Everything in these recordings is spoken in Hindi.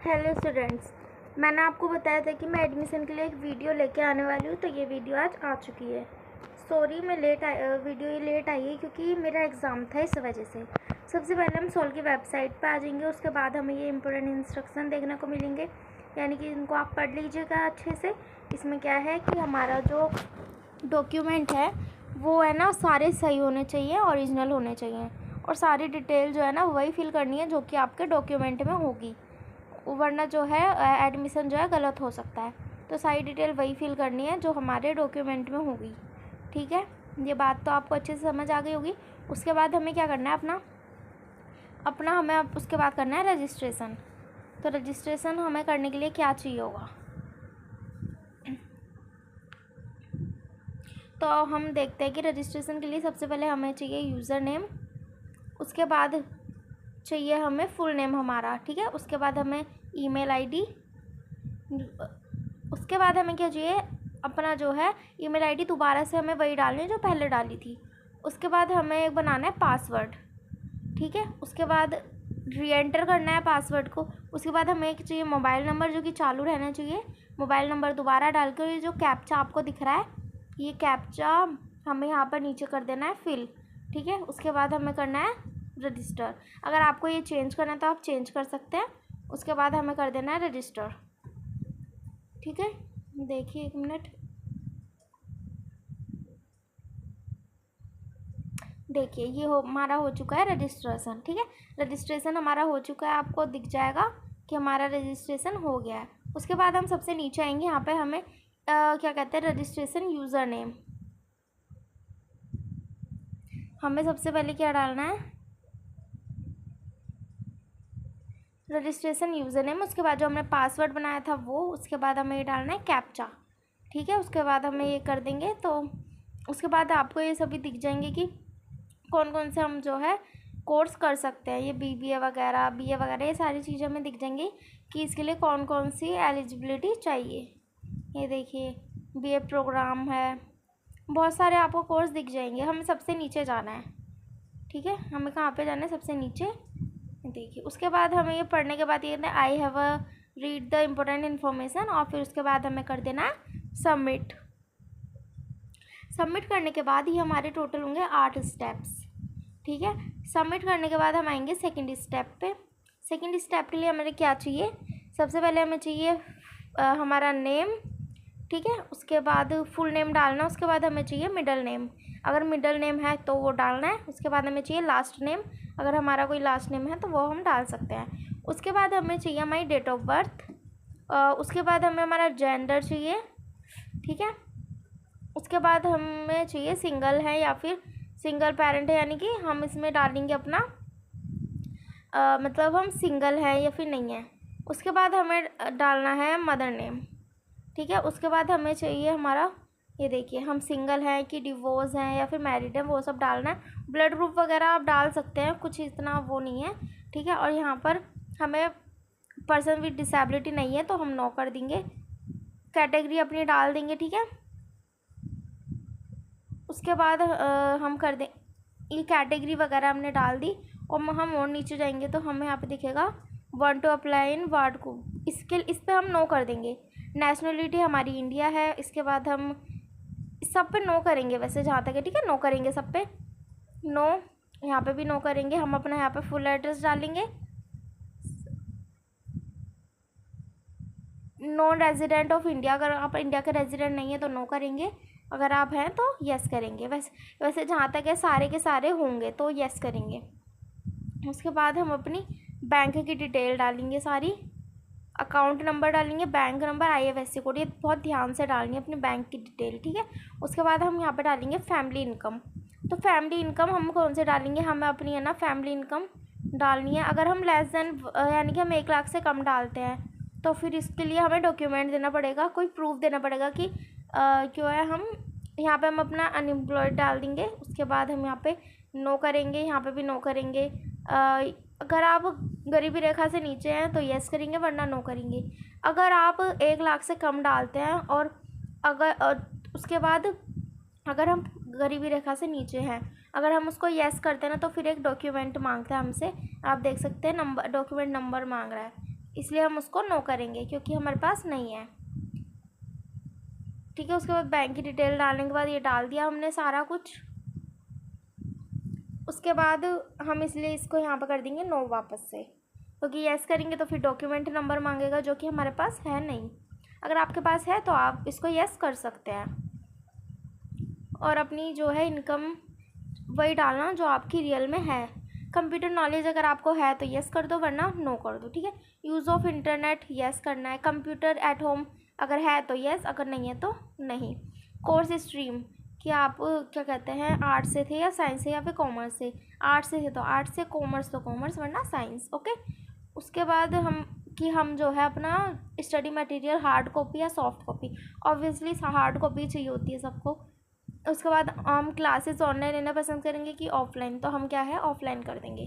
हेलो स्टूडेंट्स, मैंने आपको बताया था कि मैं एडमिशन के लिए एक वीडियो लेके आने वाली हूँ। तो ये वीडियो आज आ चुकी है। सॉरी मैं वीडियो ये लेट आई है क्योंकि मेरा एग्ज़ाम था, इस वजह से। सबसे पहले हम सोल की वेबसाइट पे आ जाएंगे। उसके बाद हमें ये इंपॉर्टेंट इंस्ट्रक्शन देखने को मिलेंगे, यानी कि इनको आप पढ़ लीजिएगा अच्छे से। इसमें क्या है कि हमारा जो डॉक्यूमेंट है वो है ना, सारे सही होने चाहिए, ओरिजिनल होने चाहिए, और सारी डिटेल जो है ना वही फिल करनी है जो कि आपके डॉक्यूमेंट में होगी, वरना जो है एडमिशन जो है गलत हो सकता है। तो सारी डिटेल वही फिल करनी है जो हमारे डॉक्यूमेंट में होगी। ठीक है, ये बात तो आपको अच्छे से समझ आ गई होगी। उसके बाद हमें क्या करना है, अपना हमें अब उसके बाद करना है रजिस्ट्रेशन। तो रजिस्ट्रेशन हमें करने के लिए क्या चाहिए होगा, तो हम देखते हैं कि रजिस्ट्रेशन के लिए सबसे पहले हमें चाहिए यूज़र नेम, उसके बाद चाहिए हमें फुल नेम हमारा, ठीक है। उसके बाद हमें ईमेल आईडी, उसके बाद हमें क्या चाहिए, अपना जो है ईमेल आईडी दोबारा से हमें वही डालनी है जो पहले डाली थी। उसके बाद हमें एक बनाना है पासवर्ड, ठीक है। उसके बाद री एंटर करना है पासवर्ड को। उसके बाद हमें एक चाहिए मोबाइल नंबर जो कि चालू रहना चाहिए। मोबाइल नंबर दोबारा डाल कर ये जो कैप्चा आपको दिख रहा है, ये कैप्चा हमें यहाँ पर नीचे कर देना है फिल, ठीक है। उसके बाद हमें करना है रजिस्टर। अगर आपको ये चेंज करना है तो आप चेंज कर सकते हैं। उसके बाद हमें कर देना है रजिस्टर, ठीक है। देखिए एक मिनट, देखिए ये हमारा हो चुका है रजिस्ट्रेशन, ठीक है। रजिस्ट्रेशन हमारा हो चुका है, आपको दिख जाएगा कि हमारा रजिस्ट्रेशन हो गया है। उसके बाद हम सबसे नीचे आएंगे, यहाँ पे हमें क्या कहते हैं, रजिस्ट्रेशन यूज़र नेम। हमें सबसे पहले क्या डालना है, रजिस्ट्रेशन यूज़र नेम। उसके बाद जो हमने पासवर्ड बनाया था वो, उसके बाद हमें ये डालना है कैप्चा, ठीक है। उसके बाद हमें ये कर देंगे तो उसके बाद आपको ये सभी दिख जाएंगे कि कौन कौन से हम जो है कोर्स कर सकते हैं। ये BBA वगैरह, BA वगैरह, ये सारी चीज़ें हमें दिख जाएंगी कि इसके लिए कौन कौन सी एलिजिबिलिटी चाहिए। ये देखिए BA प्रोग्राम है, बहुत सारे आपको कोर्स दिख जाएंगे। हमें सबसे नीचे जाना है, ठीक है। हमें कहाँ पे जाना है, सबसे नीचे। देखिए उसके बाद हमें ये पढ़ने के बाद ये कहते हैं I have a read the important information, और फिर उसके बाद हमें कर देना है सबमिट। सबमिट करने के बाद ही हमारे टोटल होंगे 8 स्टेप्स, ठीक है। सबमिट करने के बाद हम आएंगे सेकंड स्टेप पे। सेकंड स्टेप के लिए हमें क्या चाहिए, सबसे पहले हमें चाहिए हमारा नेम, ठीक है। उसके बाद फुल नेम डालना। उसके बाद हमें चाहिए मिडल नेम, अगर मिडल नेम है तो वो डालना है। उसके बाद हमें चाहिए लास्ट नेम, अगर हमारा कोई लास्ट नेम है तो वो हम डाल सकते हैं। उसके बाद हमें चाहिए हमारी डेट ऑफ बर्थ, उसके बाद हमें हमारा जेंडर चाहिए, ठीक है। उसके बाद हमें चाहिए सिंगल है या फिर सिंगल पेरेंट है, यानी कि हम इसमें डालेंगे अपना मतलब हम सिंगल है या फिर नहीं है। उसके बाद हमें डालना है मदर नेम, ठीक है। उसके बाद हमें चाहिए हमारा, ये देखिए हम सिंगल हैं कि डिवोर्स हैं या फिर मैरिड हैं, वो सब डालना है। ब्लड ग्रुप वगैरह आप डाल सकते हैं, कुछ इतना वो नहीं है, ठीक है। और यहाँ पर हमें पर्सन विद डिसेबिलिटी नहीं है तो हम नो कर देंगे। कैटेगरी अपनी डाल देंगे, ठीक है। उसके बाद हम कर दें, ये कैटेगरी वगैरह हमने डाल दी, और हम और नीचे जाएंगे तो हमें यहाँ पे दिखेगा want to apply in ward को, इस पे हम नो कर देंगे। नेशनलिटी हमारी इंडिया है। इसके बाद हम सब पे नो करेंगे, वैसे जहाँ तक है, ठीक है। नो करेंगे सब पे, नो, यहाँ पे भी नो करेंगे। हम अपना यहाँ पे फुल एड्रेस डालेंगे। नॉन रेजिडेंट ऑफ इंडिया, अगर आप इंडिया के रेजिडेंट नहीं है तो नो करेंगे, अगर आप हैं तो यस करेंगे। वैसे जहाँ तक है सारे के सारे होंगे तो यस करेंगे। उसके बाद हम अपनी बैंक की डिटेल डालेंगे सारी, अकाउंट नंबर डालेंगे, बैंक नंबर, IFSC कोड, ये बहुत ध्यान से डालेंगे अपनी बैंक की डिटेल, ठीक है। उसके बाद हम यहाँ पे डालेंगे फैमिली इनकम। तो फैमिली इनकम हम कौन से डालेंगे, हमें अपनी है ना फैमिली इनकम डालनी है। अगर हम लेस देन यानी कि हम 1 लाख से कम डालते हैं तो फिर इसके लिए हमें डॉक्यूमेंट देना पड़ेगा, कोई प्रूफ देना पड़ेगा कि क्यों है। हम यहाँ पे हम अपना अनएम्प्लॉयड डाल देंगे। उसके बाद हम यहाँ पे नो करेंगे, यहाँ पे भी नो करेंगे। अगर आप गरीबी रेखा से नीचे हैं तो यस करेंगे, वरना नो करेंगे। अगर आप 1 लाख से कम डालते हैं और अगर उसके बाद अगर हम गरीबी रेखा से नीचे हैं, अगर हम उसको यस करते हैं ना तो फिर एक डॉक्यूमेंट मांगता है हमसे, आप देख सकते हैं नंबर, डॉक्यूमेंट नंबर मांग रहा है। इसलिए हम उसको नो करेंगे क्योंकि हमारे पास नहीं है। ठीक है, उसके बाद बैंक की डिटेल डालने के बाद ये डाल दिया हमने सारा कुछ। उसके बाद हम इसलिए इसको यहाँ पर कर देंगे नो वापस से, क्योंकि यस करेंगे तो फिर डॉक्यूमेंट नंबर मांगेगा जो कि हमारे पास है नहीं। अगर आपके पास है तो आप इसको यस कर सकते हैं, और अपनी जो है इनकम वही डालना जो आपकी रियल में है। कंप्यूटर नॉलेज अगर आपको है तो यस कर दो, वरना नो कर दो। ठीक है, यूज़ ऑफ इंटरनेट यस करना है। कंप्यूटर एट होम अगर है तो यस, अगर नहीं है तो नहीं। कोर्स स्ट्रीम कि आप क्या कहते हैं, आर्ट्स से थे या साइंस से या फिर कॉमर्स से। आर्ट्स से थे तो आर्ट्स से, कॉमर्स तो कॉमर्स, वरना साइंस। ओके, उसके बाद हम जो है अपना स्टडी मटेरियल हार्ड कॉपी या soft copy, obviously hard copy चाहिए होती है सबको। उसके बाद हम क्लासेस ऑनलाइन लेना पसंद करेंगे कि ऑफलाइन, तो हम क्या है ऑफलाइन कर देंगे।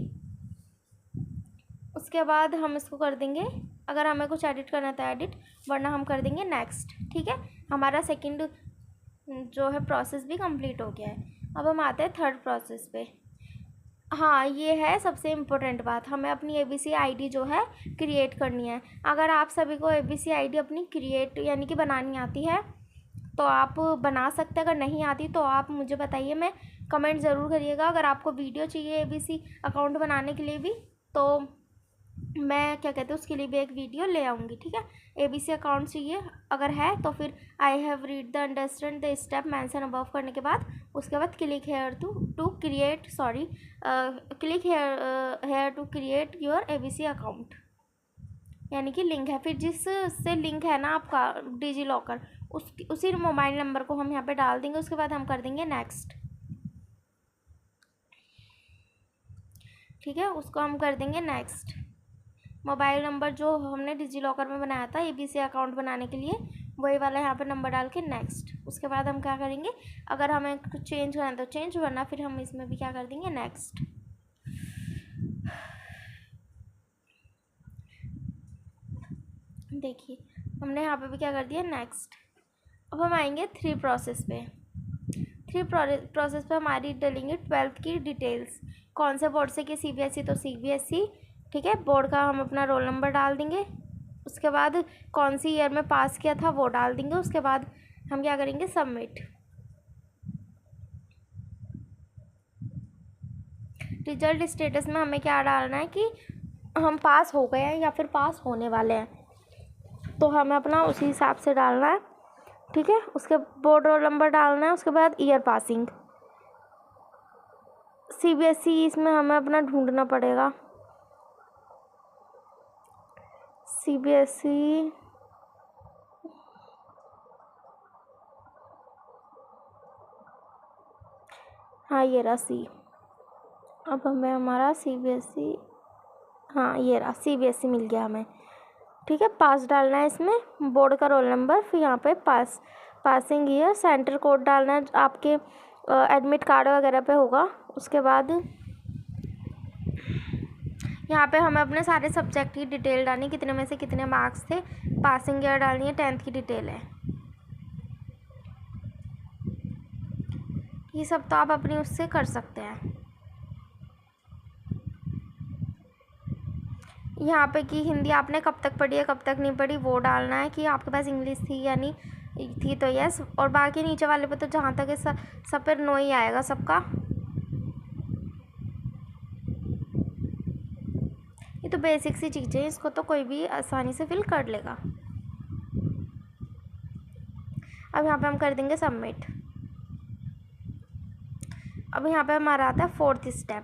उसके बाद हम इसको कर देंगे, अगर हमें कुछ एडिट करना था एडिट, वरना हम कर देंगे नेक्स्ट। ठीक है, हमारा सेकंड जो है प्रोसेस भी कंप्लीट हो गया है। अब हम आते हैं थर्ड प्रोसेस पे। हाँ, ये है सबसे इम्पोर्टेंट बात, हमें अपनी ABC ID जो है क्रिएट करनी है। अगर आप सभी को ABC ID अपनी क्रिएट यानी कि बनानी आती है तो आप बना सकते हैं, अगर नहीं आती तो आप मुझे बताइए, मैं कमेंट ज़रूर करिएगा। अगर आपको वीडियो चाहिए ABC अकाउंट बनाने के लिए भी, तो मैं क्या कहते हैं उसके लिए भी एक वीडियो ले आऊँगी। ठीक है, ABC अकाउंट चाहिए अगर है तो फिर I have read the understand the step mention above करने के बाद उसके बाद click here to create click here to create your ABC account, यानी कि लिंक है। फिर जिस से लिंक है ना आपका डिजी लॉकर, उसी मोबाइल नंबर को हम यहाँ पे डाल देंगे। उसके बाद हम कर देंगे नेक्स्ट। ठीक है, उसको हम कर देंगे नेक्स्ट। मोबाइल नंबर जो हमने डिजी लॉकर में बनाया था ABC अकाउंट बनाने के लिए, वही वाला यहाँ पे नंबर डाल के नेक्स्ट। उसके बाद हम क्या करेंगे, अगर हमें कुछ चेंज करना है तो चेंज, वरना फिर हम इसमें भी क्या कर देंगे नेक्स्ट। देखिए हमने यहाँ पे भी क्या कर दिया नेक्स्ट। अब हम आएंगे 3 प्रोसेस पे। 3 प्रोसेस पे हमारी डलेंगे 12th की डिटेल्स, कौन से बोर्ड से कि CBSE तो CBSE। ठीक है, बोर्ड का हम अपना रोल नंबर डाल देंगे। उसके बाद कौन सी ईयर में पास किया था वो डाल देंगे। उसके बाद हम क्या करेंगे सबमिट। रिजल्ट स्टेटस में हमें क्या डालना है कि हम पास हो गए हैं या फिर पास होने वाले हैं, तो हमें अपना उसी हिसाब से डालना है। ठीक है, उसके बोर्ड रोल नंबर डालना है। उसके बाद ईयर पासिंग CBSE, इसमें हमें अपना ढूंढना पड़ेगा CBSE। हाँ ये रहा C। अब हमें हमारा CBSE, हाँ ये रहा CBSE मिल गया हमें। ठीक है, पास डालना है इसमें, बोर्ड का रोल नंबर, फिर यहाँ पे पासिंग ईयर, सेंटर कोड डालना है आपके एडमिट कार्ड वगैरह पे होगा। उसके बाद यहाँ पे हमें अपने सारे सब्जेक्ट की डिटेल डालनी, कितने में से कितने मार्क्स थे, पासिंग ईयर डालनी है, 10th की डिटेल है। ये सब तो आप अपनी उससे कर सकते हैं। यहाँ पे कि हिंदी आपने कब तक पढ़ी है कब तक नहीं पढ़ी वो डालना है, कि आपके पास इंग्लिश थी या नहीं थी तो यस। और बाकी नीचे वाले पे तो जहाँ तक है सब पर नो ही आएगा सबका। ये तो बेसिक सी चीज़ें हैं, इसको तो कोई भी आसानी से फिल कर लेगा। अब यहाँ पे हम कर देंगे सबमिट। अब यहाँ पे हमारा आता है 4th स्टेप।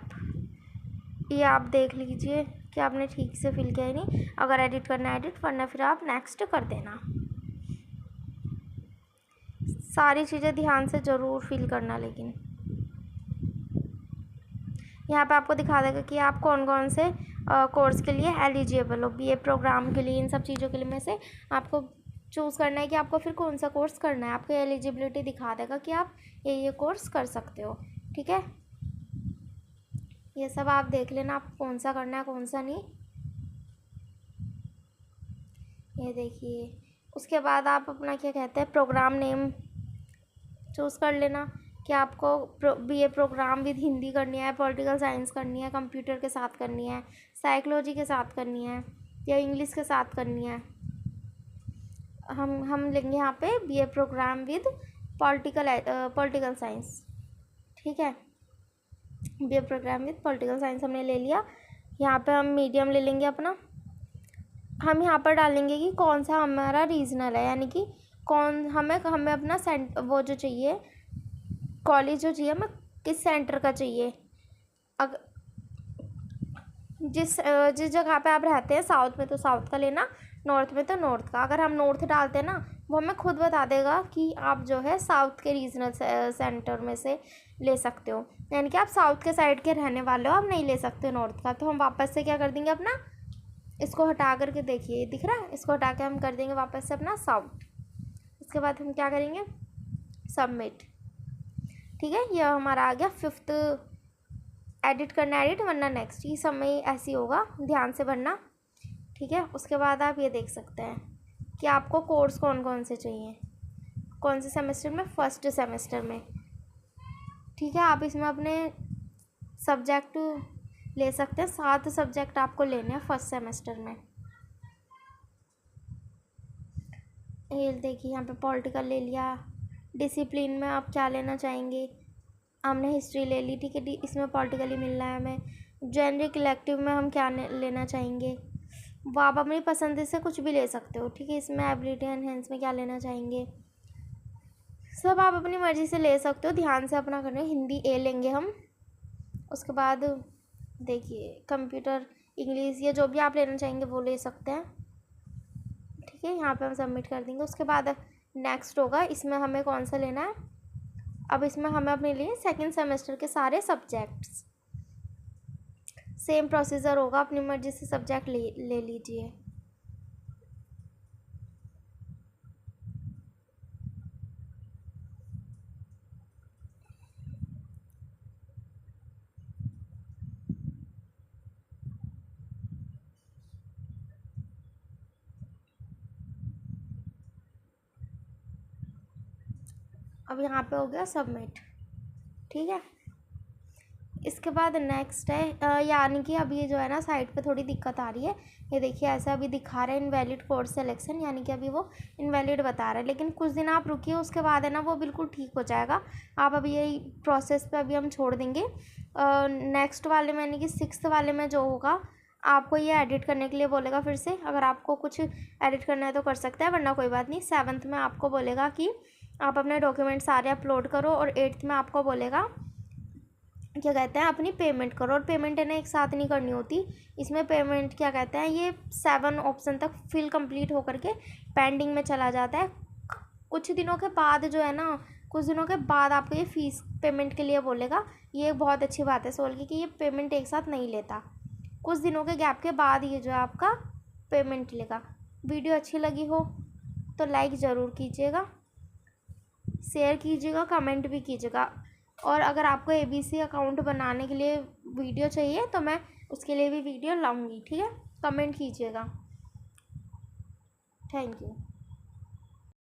ये आप देख लीजिए कि आपने ठीक से फिल किया ही नहीं। अगर एडिट करना है एडिट, वरना फिर आप नेक्स्ट कर देना। सारी चीज़ें ध्यान से ज़रूर फिल करना। लेकिन यहाँ पे आपको दिखा देगा कि आप कौन कौन से कोर्स के लिए एलिजिबल हो। BA प्रोग्राम के लिए, इन सब चीज़ों के लिए में से आपको चूज़ करना है कि आपको फिर कौन सा कोर्स करना है। आपको एलिजिबिलिटी दिखा देगा कि आप ये कोर्स कर सकते हो। ठीक है, ये सब आप देख लेना, आप कौन सा करना है कौन सा नहीं। ये देखिए, उसके बाद आप अपना क्या कहते हैं प्रोग्राम नेम चूज़ कर लेना कि आपको BA प्रोग्राम विद हिंदी करनी है, पॉलिटिकल साइंस करनी है, कंप्यूटर के साथ करनी है, साइकोलॉजी के साथ करनी है, या इंग्लिश के साथ करनी है। हम लेंगे यहाँ पे BA programme with political science. ठीक है, BA programme with political science हमने ले लिया। यहाँ पे हम मीडियम ले लेंगे अपना। हम यहाँ पर डालेंगे कि कौन सा हमारा रीजनल है, यानी कि हमें अपना वो जो चाहिए कॉलेज जो चाहिए हमें किस सेंटर का चाहिए। अगर जिस जगह पे आप रहते हैं साउथ में तो साउथ का लेना, नॉर्थ में तो नॉर्थ का। अगर हम नॉर्थ डालते हैं ना, वो हमें खुद बता देगा कि आप जो है साउथ के रीजनल सेंटर में से ले सकते हो, यानी कि आप साउथ के साइड के रहने वाले हो, आप नहीं ले सकते नॉर्थ का। तो हम वापस से क्या कर देंगे अपना, इसको हटा करके देखिए दिख रहा है, इसको हटा के हम कर देंगे वापस से अपना साउथ। इसके बाद हम क्या करेंगे, सबमिट। ठीक है, यह हमारा आ गया 5th। एडिट करना एडिट, वरना नेक्स्ट, ये सब में ऐसे ही होगा, ध्यान से भरना। ठीक है, उसके बाद आप ये देख सकते हैं कि आपको कोर्स कौन कौन से चाहिए, कौन से सेमेस्टर में, 1st सेमेस्टर में। ठीक है, आप इसमें अपने सब्जेक्ट ले सकते हैं, 7 सब्जेक्ट आपको लेने हैं 1st सेमेस्टर में। ये देखिए यहाँ पे पॉलिटिकल ले लिया। डिसिप्लिन में आप क्या लेना चाहेंगे, हमने हिस्ट्री ले ली। ठीक है, इसमें पॉलिटिकली मिलना है हमें। जेनरिक इलेक्टिव में हम क्या लेना चाहेंगे, वो आप अपनी पसंद से कुछ भी ले सकते हो। ठीक है, इसमें एबिलिटी एनहेंस में क्या लेना चाहेंगे, सब आप अपनी मर्ज़ी से ले सकते हो, ध्यान से अपना करना। हिंदी A लेंगे हम। उसके बाद देखिए कंप्यूटर, इंग्लिश, या जो भी आप लेना चाहेंगे वो ले सकते हैं। ठीक है, यहाँ पे हम सबमिट कर देंगे। उसके बाद नेक्स्ट होगा, इसमें हमें कौन सा लेना है। अब इसमें हमें अपने लिए 2nd सेमेस्टर के सारे सब्जेक्ट्स, सेम प्रोसीजर होगा, अपनी मर्जी से सब्जेक्ट ले लीजिए। अब यहाँ पे हो गया सबमिट। ठीक है, इसके बाद नेक्स्ट है, यानी कि अब ये जो है ना साइट पे थोड़ी दिक्कत आ रही है। ये देखिए ऐसा अभी दिखा रहा है इनवैलिड कोर्स सिलेक्शन, यानी कि अभी वो इनवैलिड बता रहा है, लेकिन कुछ दिन आप रुकिए, उसके बाद है ना वो बिल्कुल ठीक हो जाएगा। आप अभी यही प्रोसेस पे अभी हम छोड़ देंगे। नेक्स्ट वाले में यानी कि 6th वाले में जो होगा, आपको ये एडिट करने के लिए बोलेगा फिर से। अगर आपको कुछ एडिट करना है तो कर सकते हैं, वरना कोई बात नहीं। 7th में आपको बोलेगा कि आप अपने डॉक्यूमेंट सारे अपलोड करो, और 8th में आपको बोलेगा क्या कहते हैं अपनी पेमेंट करो। और पेमेंट है ना एक साथ नहीं करनी होती, इसमें पेमेंट क्या कहते हैं, ये 7 ऑप्शन तक फिल कंप्लीट होकर के पेंडिंग में चला जाता है। कुछ दिनों के बाद जो है ना, कुछ दिनों के बाद आपको ये फीस पेमेंट के लिए बोलेगा। ये बहुत अच्छी बात है सोल की कि ये पेमेंट एक साथ नहीं लेता, कुछ दिनों के गैप के बाद ये जो है आपका पेमेंट लेगा। वीडियो अच्छी लगी हो तो लाइक ज़रूर कीजिएगा, शेयर कीजिएगा, कमेंट भी कीजिएगा। और अगर आपको ABC अकाउंट बनाने के लिए वीडियो चाहिए तो मैं उसके लिए भी वीडियो लाऊंगी। ठीक है, कमेंट कीजिएगा। Thank you.